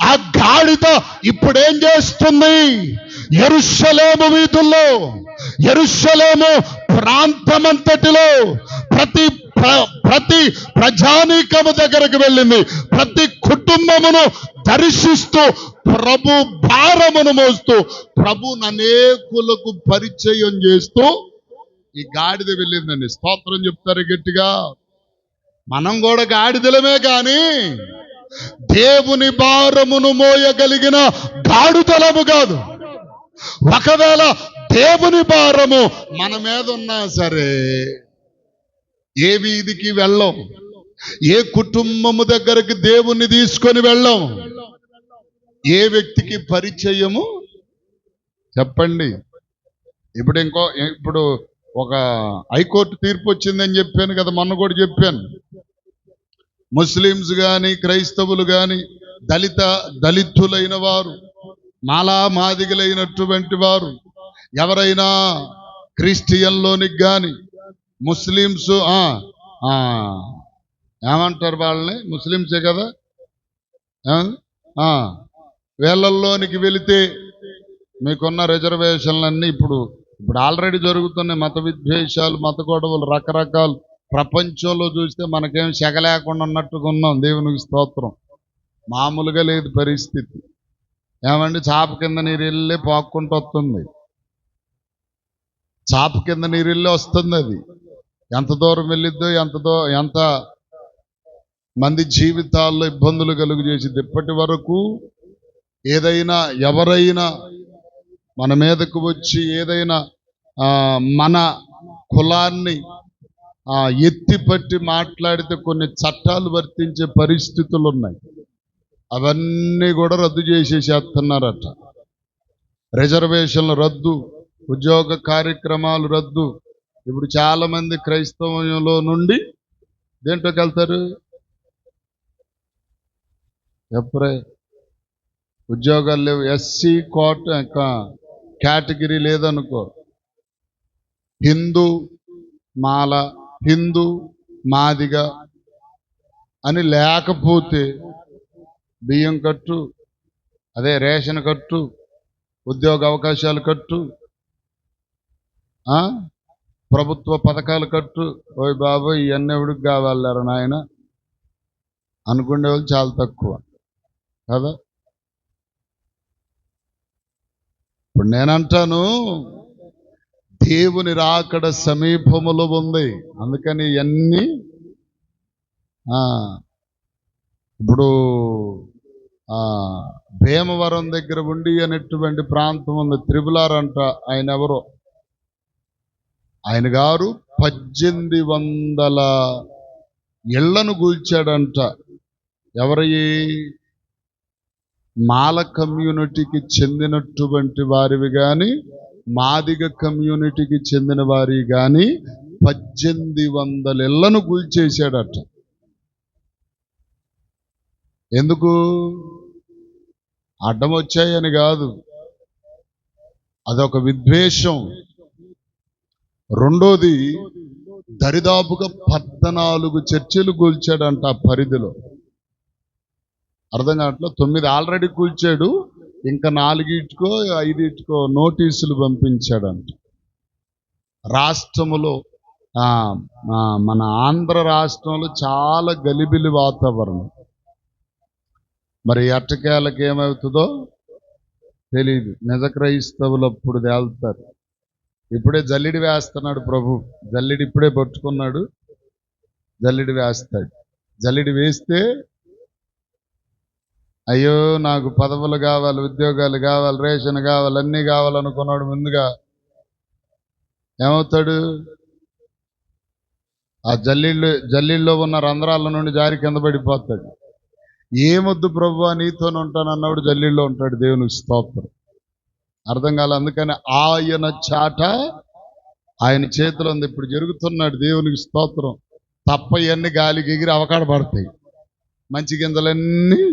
ఆ గాడిద ఇప్పుడేం చేస్తుంది? యెరూషలేము వీధుల్లో, యెరూషలేము ప్రాంతమంతటిలో ప్రతి ప్రజానీకము దగ్గరకు వెళ్ళింది. ప్రతి కుటుంబమును దర్శిస్తూ ప్రభు భారమును మోస్తూ ప్రభుని అనేకులకు పరిచయం చేస్తూ ఈ గాడిద వెళ్ళిందండి. స్తోత్రం చెప్తారు గట్టిగా. మనం కూడా గాడిదలమే కానీ దేవుని భారమును మోయగలిగిన గాడిదలము కాదు. ఒకవేళ దేవుని భారము మన మీద ఉన్నా సరే ఏ వీధికి వెళ్ళం, ఏ కుటుంబము దగ్గరికి దేవుణ్ణి తీసుకొని వెళ్ళం, ఏ వ్యక్తికి పరిచయము చెప్పండి. ఇప్పుడు ఒక హైకోర్టు తీర్పు వచ్చిందని చెప్పాను కదా, మొన్న కూడా చెప్పాను. ముస్లిమ్స్ కానీ క్రైస్తవులు కానీ దళితులైన వారు, మాదిగలైనటువంటి వారు ఎవరైనా క్రిస్టియన్లోనికి కానీ ముస్లిమ్స్ ఏమంటారు వాళ్ళని, ముస్లిమ్సే కదా, వేళ్ళల్లోనికి వెళితే మీకున్న రిజర్వేషన్లన్నీ ఇప్పుడు ఆల్రెడీ జరుగుతున్నాయి. మత విద్వేషాలు, మత గొడవలు రకరకాలు. ప్రపంచంలో చూస్తే మనకేం సెగ లేకుండా ఉన్నట్టుగా ఉన్నాం. దేవునికి స్తోత్రం. మామూలుగా లేదు పరిస్థితి. ఏమండి చాప కింద నీరు వెళ్ళి పాక్కుంటూ వస్తుంది. చాప కింద నీరు వెళ్ళి వస్తుంది. అది ఎంత దూరం వెళ్ళిద్దో ఎంత మంది జీవితాల్లో ఇబ్బందులు కలుగు చేసిద్ది. ఇప్పటి వరకు ఏదైనా ఎవరైనా మన మీదకు వచ్చి ఏదైనా మన కులాన్ని ఎత్తిపట్టి మాట్లాడితే కొన్ని చట్టాలు వర్తించే పరిస్థితులు ఉన్నాయి. అవన్నీ కూడా రద్దు చేసేసేస్తున్నారట. రిజర్వేషన్లు రద్దు, ఉద్యోగ కార్యక్రమాలు రద్దు. ఇప్పుడు చాలా మంది క్రైస్తవంలో నుండి దేంట్లోకి వెళ్తారు? ఎప్పుడే ఉద్యోగాలు లేవు, ఎస్సీ కేటగిరీ లేదనుకో, హిందూ మాల, హిందూ మాదిగ అని లేకపోతే బియ్యం కట్టు, అదే రేషన్ కట్టు, ఉద్యోగ అవకాశాలు కట్టు, ప్రభుత్వ పథకాలు కట్టు. ఓయ్ బాబోయ్ ఇవన్నీ ఎవడికి కావాలరా నాయన అనుకునే వాళ్ళు చాలా తక్కువ కదా. ఇప్పుడు నేనంటాను, దేవుని రాకడ సమీపములో ఉంది. అందుకని ఇవన్నీ ఇప్పుడు భీమవరం దగ్గర ఉండి అనేటువంటి ప్రాంతం ఉంది, త్రిబులార్ అంట. ఆయన ఎవరో, ఆయన గారు 1800 ఇళ్లను కూల్చాడంట. ఎవరి? మాల కమ్యూనిటీకి చెందినటువంటి వారివి కానీ, మాదిగ కమ్యూనిటీకి చెందిన వారి కానీ 1800 ఇళ్లను కూల్చేశాడట. ఎందుకు? అడ్డం వచ్చాయని కాదు, అదొక విద్వేషం. రెండోది, దరిదాపుగా 14 చర్చిలు కూల్చాడంట ఆ పరిధిలో. అర్థం కావట్లా. 9 ఆల్రెడీ కూల్చాడు, ఇంకా 4 5 నోటీసులు పంపించాడంట. రాష్ట్రములో మన ఆంధ్ర రాష్ట్రంలో చాలా గలిబిలి వాతావరణం. మరి ఎట్టకేలకు ఏమవుతుందో తెలియదు. నిజ క్రైస్తవులు అప్పుడు తేల్తారు. ఇప్పుడే జల్లిడి వేస్తున్నాడు ప్రభు. జల్లిడి ఇప్పుడే పట్టుకున్నాడు, జల్లిడి వేస్తాడు. జల్లిడి వేస్తే అయ్యో నాకు పదవులు కావాలి, ఉద్యోగాలు కావాలి, రేషన్ కావాలి, అన్నీ కావాలనుకున్నాడు. ముందుగా ఏమవుతాడు? ఆ జల్లిల్లో ఉన్న రంధ్రాల నుండి జారి కింద పడిపోతాడు. ఏమొద్దు ప్రభు నీతోనే ఉంటానన్నాడు, జల్లిల్లో ఉంటాడు. దేవునికి స్తోత్రం. అర్థం కాలే. అందుకని ఆయన చాట ఆయన చేతిలో ఉంది. ఇప్పుడు జరుగుతున్నాడు. దేవునికి స్తోత్రం. తప్ప ఇవన్నీ గాలికి ఎగిరి అవకాడ పడతాయి, మంచి గింజలన్నీ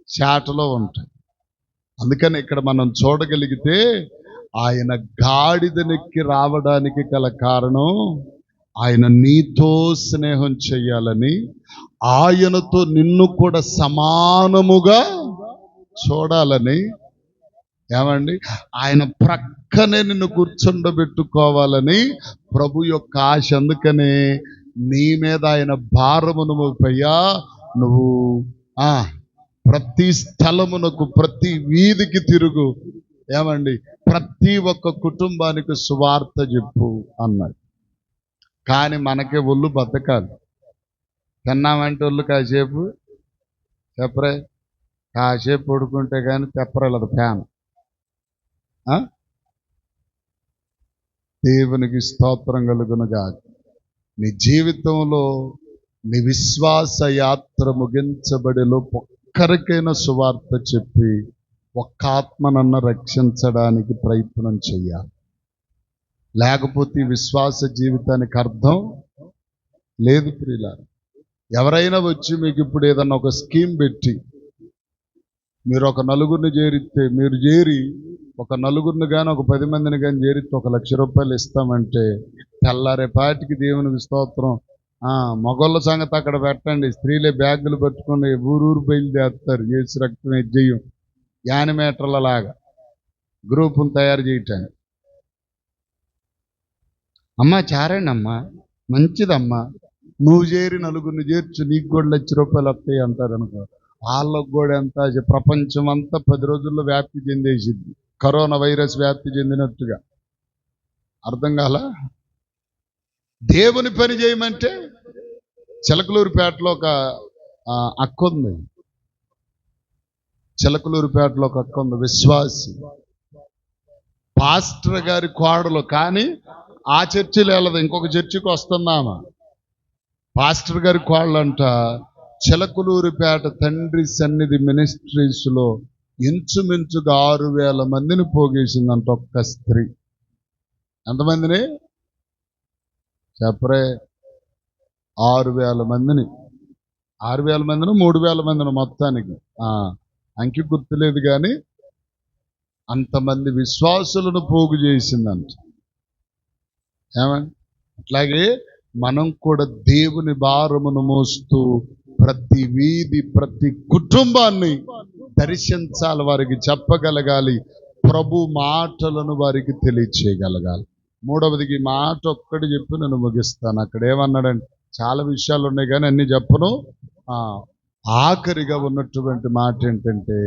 చాటలో ఉంటాయి. అందుకని ఇక్కడ మనం చూడగలిగితే ఆయన గాడిదనెక్కి రావడానికి గల కారణం, ఆయన నీతో స్నేహం చెయ్యాలని, ఆయనతో నిన్ను కూడా సమానముగా చూడాలని. ఏమండి? ఆయన ప్రక్కనే నిన్ను కూర్చుండబెట్టుకోవాలని ప్రభు యొక్క ఆశ. అందుకనే నీ మీద ఆయన భారమును మోపయ్యా, నువ్వు ప్రతి స్థలమునకు, ప్రతి వీధికి తిరుగు. ఏమండి? ప్రతి ఒక్క కుటుంబానికి సువార్త చెప్పు అన్నాడు. కానీ మనకే ఒళ్ళు బతకాలి. తిన్నామంటే ఒళ్ళు కాసేపు చెప్పరే, కాసేపు పడుకుంటే కానీ తెప్పరలేదు ఫ్యాన్. దేవునికి స్తోత్రం కలుగునుగా. నీ జీవితంలో నీ విశ్వాస యాత్ర ముగించబడిలో ఒక్కరికైనా సువార్త చెప్పి ఒక్క ఆత్మనన్న రక్షించడానికి ప్రయత్నం చెయ్యాలి. లేకపోతే విశ్వాస జీవితానికి అర్థం లేదు ప్రియులారా. ఎవరైనా వచ్చి మీకు ఇప్పుడు ఏదన్నా ఒక స్కీమ్ పెట్టి మీరు ఒక నలుగురిని చేరిస్తే, మీరు చేరి ఒక నలుగురిని కానీ ఒక 10 మందిని కానీ చేరిస్తే 1 లక్ష రూపాయలు ఇస్తామంటే తెల్లారేపాటికి దేవునికి స్తోత్రం, మగోళ్ళ సంగతి అక్కడ పెట్టండి, స్త్రీలే బ్యాగులు పట్టుకుని ఊరూరు బయలుదేరుతారు. ఏసు రక్తం యజ్జయం యానిమేటర్ల లాగా గ్రూపును తయారు చేయటానికి. అమ్మా చేరండి అమ్మా, మంచిదమ్మా, నువ్వు చేరి నలుగురిని చేర్చు, నీకు కూడా 1 లక్ష రూపాయలు వస్తాయి అంటారు అనుకో. వాళ్ళకు కూడా ఎంత, ప్రపంచం అంతా 10 రోజుల్లో వ్యాప్తి చెందేసింది, కరోనా వైరస్ వ్యాప్తి చెందినట్టుగా. అర్థం కాల. దేవుని పని చేయమంటే చిలకలూరిపేటలో ఒక అక్క ఉంది. చిలకలూరిపేటలో ఒక అక్క ఉంది, విశ్వాసి, పాస్టర్ గారి కోడలు. కానీ ఆ చర్చిలో వెళ్ళదు, ఇంకొక చర్చికి వస్తున్నామా. పాస్టర్ గారి కోడలంట చిలకలూరిపేట తండ్రి సన్నిధి మినిస్ట్రీస్లో ఇంచుమించుగా 6,000 మందిని పోగేసిందంట ఒక్క స్త్రీ. ఎంతమందిని చెప్పరే? 6,000 మందిని. 6,000 మందిని 3,000 మందిని మొత్తానికి అంకి గుర్తులేదు, కానీ అంతమంది విశ్వాసులను పోగు చేసిందంట. ఏమండి? అట్లాగే మనం కూడా దేవుని భారమును మోస్తూ ప్రతి వీధి ప్రతి కుటుంబాన్ని దర్శించాలి, వారికి చెప్పగలగాలి, ప్రభు మాటలను వారికి తెలియచేయగలగాలి. మూడవదికి మాట ఒక్కటి చెప్పి నేను ముగిస్తాను. అక్కడ ఏమన్నాడంటే చాలా విషయాలు ఉన్నాయి కానీ అన్ని చెప్పను. ఆఖరిగా ఉన్నటువంటి మాట ఏంటంటే,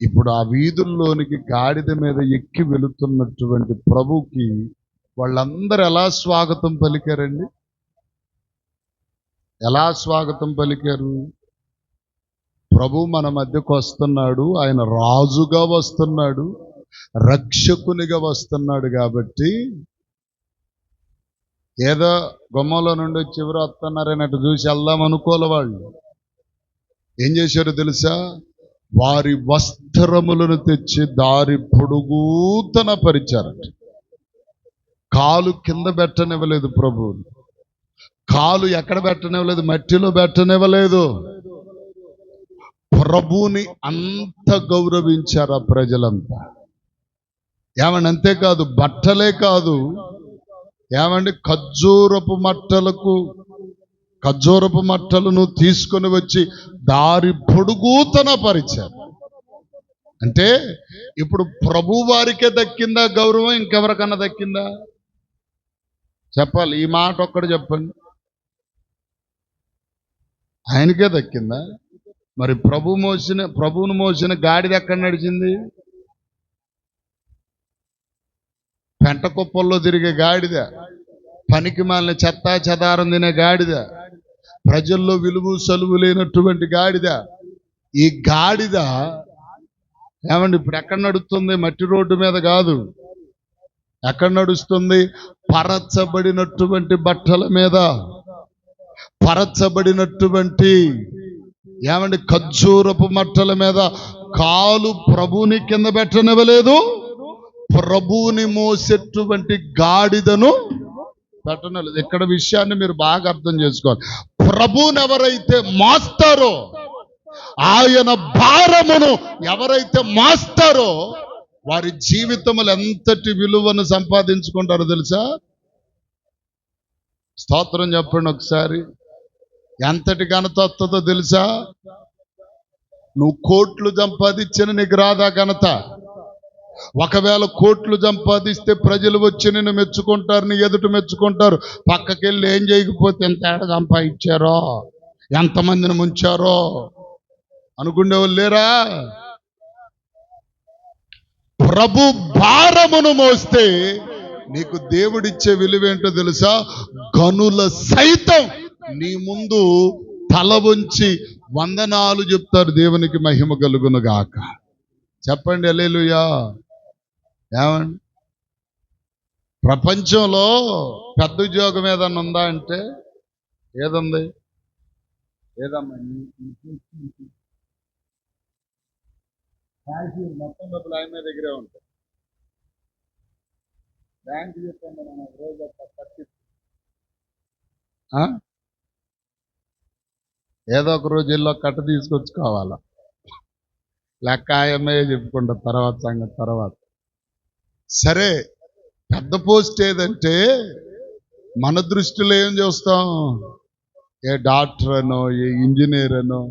ఇప్పుడు ఆ వీధుల్లోనికి గాడిద మీద ఎక్కి వెళుతున్నటువంటి ప్రభుకి వాళ్ళందరూ ఎలా స్వాగతం పలికారండి? ఎలా స్వాగతం పలికారు? ప్రభు మన మధ్యకు వస్తున్నాడు, ఆయన రాజుగా వస్తున్నాడు, రక్షకునిగా వస్తున్నాడు. కాబట్టి ఏదో గుమ్మంలో నుండి చివరి వస్తున్నారన్నట్టు చూసి వెళ్దాం అనుకోలే. వాళ్ళు ఏం చేశారో తెలుసా? వారి వస్త్రములను తెచ్చి దారి పొడుగుతన పరిచారట. కాలు కింద పెట్టనివ్వలేదు ప్రభు, కాలు ఎక్కడ పెట్టనివ్వలేదు, మట్టిలో పెట్టనివ్వలేదు. ప్రభుని అంత గౌరవించారు ఆ ప్రజలంతా. ఏమండి? అంతేకాదు, బట్టలే కాదు, ఏమండి, ఖర్జూరపు మట్టలను తీసుకొని వచ్చి దారి పొడుగుతన పరిచారు. అంటే ఇప్పుడు ప్రభు వారికే దక్కిందా గౌరవం? ఇంకెవరికన్నా దక్కిందా? చెప్పాలి, ఈ మాట ఒక్కడు చెప్పండి. ఆయనకే దక్కిందా? మరి ప్రభువును మోసిన గాడిద ఎక్కడ నడిచింది? పెంట కుప్పల్లో తిరిగే గాడిద, పనికి మాలిన చెత్తా చెదారం తినే గాడిద, ప్రజల్లో విలువ సలువు లేనటువంటి గాడిద. ఈ గాడిద ఏమండి ఇప్పుడు ఎక్కడ నడుస్తుంది? మట్టి రోడ్డు మీద కాదు. ఎక్కడ నడుస్తుంది? పరచబడినటువంటి బట్టల మీద, పరచబడినటువంటి ఏమండి ఖర్జూరపు మట్టల మీద. కాలు ప్రభుని కింద పెట్టనివ్వలేదు, ప్రభువుని మోసేటువంటి గాడిదను పెట్టనలేదు. ఇక్కడ విషయాన్ని మీరు బాగా అర్థం చేసుకోవాలి. ప్రభువుని ఎవరైతే మోస్తారో, ఆయన భారమును ఎవరైతే మోస్తారో, వారి జీవితములు ఎంతటి విలువను సంపాదించుకుంటారో తెలుసా? స్తోత్రం చెప్పండి ఒకసారి. ఎంతటి ఘనత వస్తుందో తెలుసా? నువ్వు కోట్లు సంపాదించిన నీకు రాదా ఘనత? ఒకవేళ కోట్లు సంపాదిస్తే ప్రజలు వచ్చి నిన్ను మెచ్చుకుంటారు, నీ ఎదుట మెచ్చుకుంటారు. పక్కకెళ్ళి ఏం చేయకపోతే ఎంత ఏడ సంపాదించారో, ఎంతమందిని ముంచారో అనుకునేవాళ్ళు లేరా? ప్రభు భారమును మోస్తే నీకు దేవుడిచ్చే విలువేంటో తెలుసా? గనుల సైతం నీ ముందు తల వంచి వందనాలు చెప్తారు. దేవునికి మహిమ కలుగును గాక. చెప్పండి హల్లెలూయా. ఏమండి? ప్రపంచంలో పెద్ద ఉద్యోగం ఏదన్నా ఉందా అంటే ఏదుంది? ఏదమ్మా? మొత్తం డబ్బులు ఆయన దగ్గరే ఉంటాయి. బ్యాంకు చెప్పండి, మనం రోజు ఏదో ఒక రోజు ఇల్లు కట్ట తీసుకొచ్చుకోవాలా, లెక్క ఆయమ్మే చెప్పుకుంటా తర్వాత సంగతి తర్వాత. సరే, పెద్ద పోస్ట్ ఏదంటే మన దృష్టిలో ఏం చూస్తాం? ఏ డాక్టర్ అనో, ఏ ఇంజనీర్ అనో,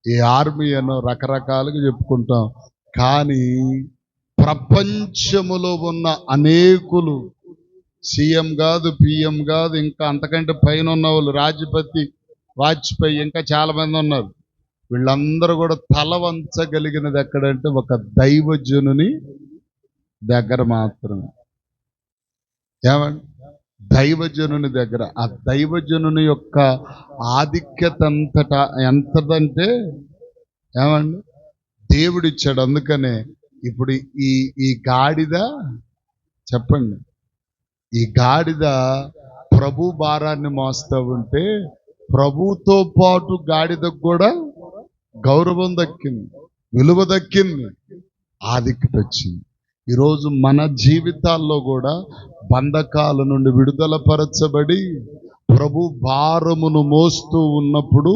ఏ ఆర్మీ అనో రకరకాలుగా చెప్పుకుంటాం. కానీ ప్రపంచములో ఉన్న అనేకులు, సీఎం కాదు, పిఎం కాదు, ఇంకా అంతకంటే పైన ఉన్న వాళ్ళు, రాజపతి, వాజ్పేయి, ఇంకా చాలా మంది ఉన్నారు. వీళ్ళందరూ కూడా తల వంచగలిగినది ఎక్కడంటే ఒక దైవజనుని దగ్గర మాత్రమే. ఏమండి? దైవజనుని దగ్గర. ఆ దైవజనుని యొక్క ఆధిక్యత అంతటా ఎంతదంటే ఏమండి దేవుడిచ్చాడు. అందుకనే ఇప్పుడు ఈ గాడిద చెప్పండి, ఈ గాడిద ప్రభు భారాన్ని మోస్తూ ఉంటే ప్రభుతో పాటు గాడిదకు కూడా గౌరవం దక్కింది, విలువ దక్కింది, ఆధిక్యత వచ్చింది. ఈరోజు మన జీవితాల్లో కూడా బంధకాల నుండి విడుదల పరచబడి ప్రభు భారమును మోస్తూ ఉన్నప్పుడు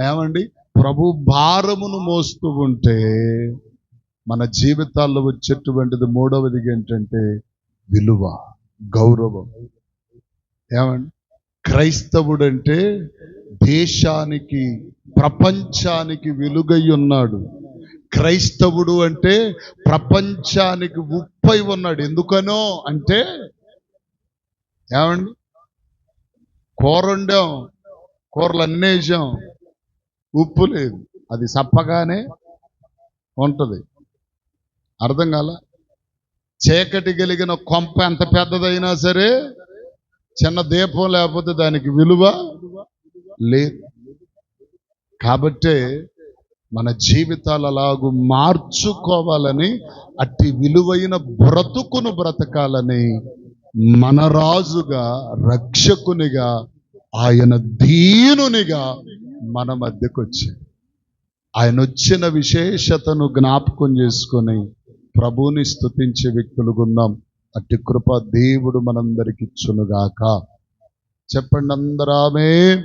ఏమండి ప్రభు భారమును మోస్తూ ఉంటే మన జీవితాల్లో వచ్చేటువంటిది మూడవది ఏంటంటే విలువ, గౌరవం. ఏమండి క్రైస్తవుడంటే దేశానికి ప్రపంచానికి వెలుగై ఉన్నాడు. క్రైస్తవుడు అంటే ప్రపంచానికి ఉప్పై ఉన్నాడు. ఎందుకనో అంటే ఏమండి కూర వండాం, కూరలు అన్నేసాం, ఉప్పు లేదు, అది సప్పగానే ఉంటుంది. అర్థం కాల. చీకటి కలిగిన కొంప ఎంత పెద్దదైనా సరే చిన్న దీపం లేకపోతే దానికి విలువ లేదు. కాబట్టే మన జీవితాలు అలాగూ మార్చుకోవాలని, అట్టి విలువైన బ్రతుకును బ్రతకాలని మన రాజుగా, రక్షకునిగా, ఆయన దీనునిగా మన మధ్యకు వచ్చాడు. ఆయన వచ్చిన విశేషతను జ్ఞాపకం చేసుకొని ప్రభువుని స్తుతించే వ్యక్తులుగా ఉన్నాం. అట్టి కృప దేవుడు మనందరికి ఇచ్చునుగాక. చెప్పండి అందరూ ఆమేన్.